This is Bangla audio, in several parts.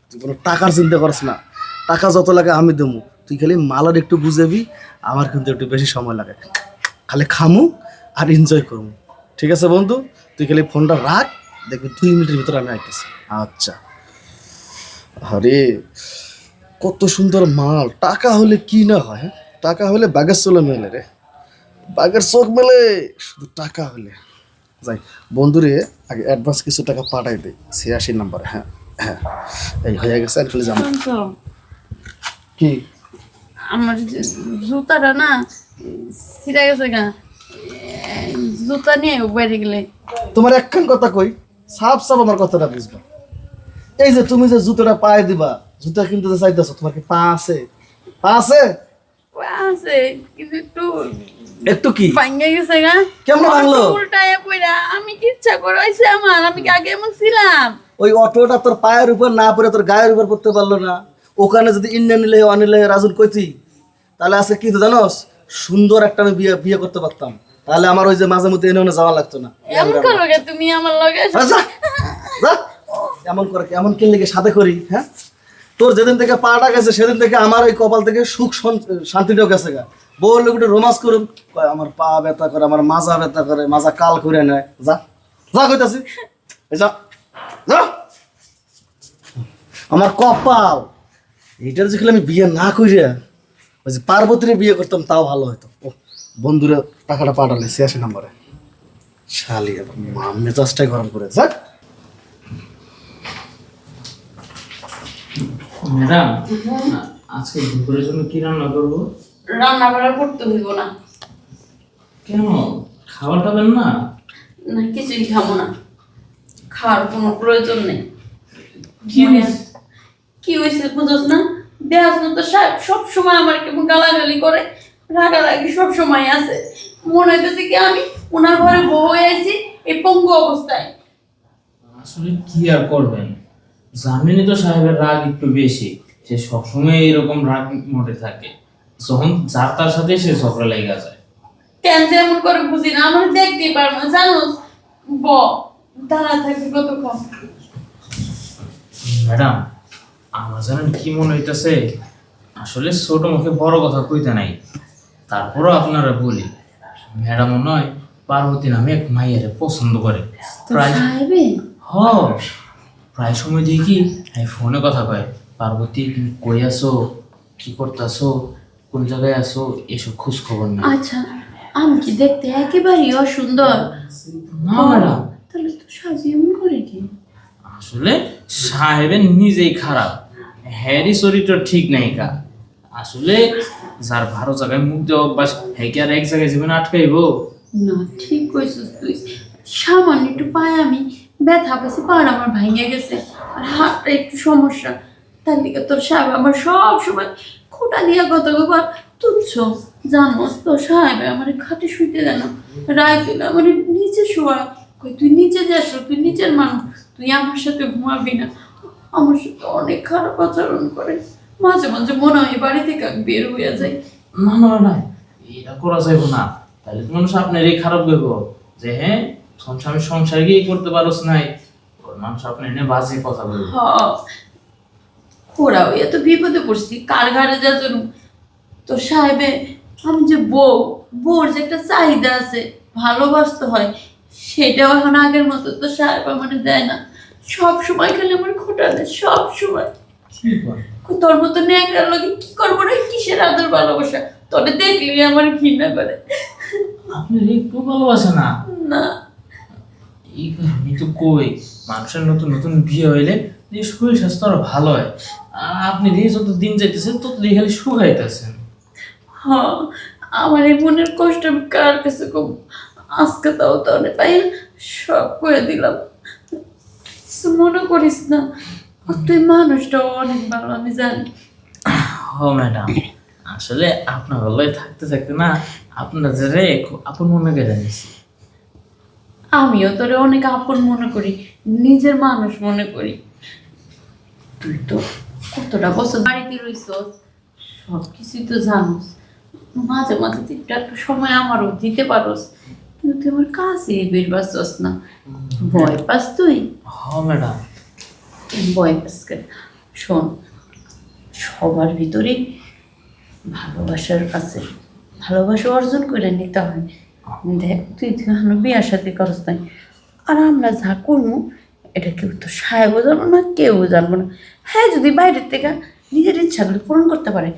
তুই কোনো টাকার চিন্তা করিস না, টাকা যত লাগে আমি দেবো, তুই খালি মালার একটু বুঝাবি, আমার কিন্তু একটু বেশি সময় লাগে, খালি খামু আর এনজয় করবো। ঠিক আছে বন্ধু, তুই খালি ফোনটা রাখ, দেখবি 2 মিনিটের ভিতরে আমি আইতেছি। আচ্ছা। আরে কত সুন্দর মাল, টাকা হলে কি না হয়, হ্যাঁ? টাকা হলে বাগের চলে মেলে রে, বাগের চোখ মেলে, শুধু টাকা হলে। যাই বন্ধুরে আগে অ্যাডভান্স কিছু টাকা পাঠাই দেয় 86 নাম্বারে। হ্যাঁ হ্যাঁ, এই হয়ে গেছে আর ফেলে যাবো। শুনছো, কি আমার যে জুতাটা না ছিঁড়ে গেছে গা, জুতা নিয়ে বাইরে গেলে। তোমার একখান কথা কই, সাফ সাফ আমার কথাটা বুঝবা। এই যে তুমি যে জুতোটা পায়ে দিবা, জুতা কিনতে যে চাইতেছো, তোমার কি পা আছে? পা আছে? আছে কিন্তু একটু একটু কি ভাঙ্গে গেছে গা। কেমনে ভাঙলো? উল্টায় পড়া, আমি কি ইচ্ছা করে হইছে আমার, আমি কি আগে এমন ছিলাম? ওই অটোটা তোর পায়ের উপর না পড়ে তোর গায়ের উপর পড়তে পারলো না, ওখানে যদি ইন্ডিয়ান নিলে অনিলে রাজুর কইতি, তাহলে আজকে কি তো জানোস, সুন্দর একটা আমি বিয়ে বিয়ে করতে পারতাম, তাহলে আমার ওই যে মাঝে মধ্যে এনে যাওয়া লাগতো না। এমন করো গে তুমি আমার লগে? যা, যা। এমন করে এমন কে লেগে সাথে করি, হ্যাঁ? তোর যেদিন থেকে পাটা গেছে সেদিন থেকে আমার ওই কপাল থেকে সুখ শান্তিটাও গেছে গা। বউ লোক একটু রোমান্স করুন, কয় আমার পা ব্যথা করে, আমার মাজা ব্যথা করে, মাজা কাল করে নেয়। যা, যা কইতাছি, যা, যা। আমার কপাল এইটার যে আমি বিয়ে না কইরা ওই যে পার্বতীরে বিয়ে করতাম তাও ভালো হতো। ও বন্ধুরা টাকাটা পাঠালে 86 নম্বরে, শালি আবার মেজাজটাই গরম করে। যাক ম্যাডাম, আজকে দুপুরের জন্য কি রান্না করব? রান্না বান্না করতে হইব না। কেন, খাবার খাবেন না? না, কিছুই খাবো না, খাওয়ার কোনো প্রয়োজন নেই। কি হয়েছে? কি হয়েছে বুঝোস না? দেহাস তো সাহেব সব সময় আমার কেমন গালাগালি করে, রাগারাগি সব সময় আছে। মনে হইতেছে কি আমি ওনার ঘরে বউ হয়ে আছি এই পঙ্গু অবস্থায়। আসলে কি আর করবেন, জানেনই তো সাহেবের রাগ একটু বেশি, সে সবসময় এরকম রাগ মোটে থাকে, যখন যার তার সাথে সে ঝগড়া লেগে যায়। কেন যে এমন করে বুঝি না, আমার দেখতেই পারবো না জানোস। ব দাঁড়া থাকবে কতক্ষণ। ম্যাডাম, আমার জানেন কি মনে হইতেছে, আসলে ছোট মুখে বড় কথা কইতে নাই, তারপরও আপনারা বলি, ম্যাডাম নয় পার্বতী নামে এক মাইয়ারে পছন্দ করে। প্রায় হ প্রায় সময় দেখি ফোনে কথা কয়, পার্বতী তুমি কই আছো, কি করতেছো, কোন জায়গায় আছো, এসব খোঁজ খবর নেই। আচ্ছা, আমি কি দেখতে একেবারেই অসুন্দর? না ম্যাডাম, তাহলে তো সাজি এমন করে কি? আসলে সাহেবের নিজেই খারাপ, হ্যারি চরিত্র ঠিক নাই কা। আসলে যার ভালো জায়গায় মুখ দেওয়া অভ্যাস, হ্যাঁ কি আর এক জায়গায় জীবনে আটকাইবো? না, ঠিক কইছিস তুই। সামান্য একটু পায়ে আমি ব্যথা পেয়েছি, পা আমার ভাঙে গেছে, আর হাতটা একটু সমস্যা, তার দিকে তোর সাহেব আমার সব সময় খোটা দিয়া কত গোবার তুচ্ছ। জানোস তো সাহেব আমার খাটে শুইতে দেন না, রায় দিলে আমার নিচে শোয়া, কই তুই নিচে যাস, তুই নিচের মানুষ, তুই আমার সাথে ঘুমাবি না। আমার সাথে অনেক খারাপ আচরণ করে, মাঝে মাঝে মনে হয় বাড়ি থেকে আমি বের হইয়া যাই। না না না, এটা করা যাইব না, তাহলে তো মানুষ আপনার এই খারাপ গেব যে হ্যাঁ সংসার সংসার গিয়ে করতে পারোস নাই, ওর মানুষ আপনার এনে বাজে কথা বলবে। হ, ওরা ওই এত বিপদে পড়ছি, কার ঘাড়ে যা জন্য তোর সাহেবে। আমি যে বউ, বউর যে একটা চাহিদা আছে, ভালোবাসতে হয়, সেটাও এখন আগের মতো তো সাহেব আমার দেয় না। সব সময় খালি আমার খোটালে, সব সময়। কি বল? তোর মতো ন্যাংরার লোকে কি করবো রে, কিসের আদর ভালোবাসা, তোরে দেখলে আমার ঘৃণা করে। আপনার একটু ভালোবাসে না? না, এই কারণে তো কই, মানুষের নতুন নতুন বিয়ে হইলে যে শরীর স্বাস্থ্য আরো ভালো হয়, আর আপনি দিয়ে যত দিন যাইতেছেন তত দিয়ে খালি শুকাইতেছেন। হ, আমার এই মনের কষ্ট আমি কার কাছে কম? আজকে তাও তো অনেক পাই সব করে দিলাম, কিছু মনে করিস না। আর তুই মানুষটাও অনেক ভালো, আমি জানি। হ ম্যাডাম, আসলে আপনার ভালোই থাকতে থাকতে না আপনার যে আপন মনে করে জানিস। আমিও তোরে অনেক আপন মনে করি, নিজের মানুষ মনে করি। তুই তো কতটা বছর বাড়িতে রইছস, সব কিছুই তো জানোস। মাঝে মাঝে তুই একটু সময় আমারও দিতে পারোস, কিন্তু তুই আমার কাছে বের পাচ্ছস না। ভয় পাস তুই? হ ম্যাডাম। ভয় পাস কেন? শোন, সবার ভিতরেই ভালোবাসার আছে, ভালোবাসা অর্জন করে নিতে হয়। দেখ তুই তো এখনো বিয়ার সাথে করস নাই, আর আমরা যা করবো এটা কেউ তো সাহেবও জানবো না, কেউ জানবো না। হ্যাঁ, যদি বাইরের থেকে নিজের ইচ্ছাগুলো পূরণ করতে পারে,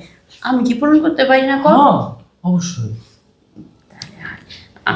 আমি কি পূরণ করতে পারি না? কর। হ্যাঁ, অবশ্যই।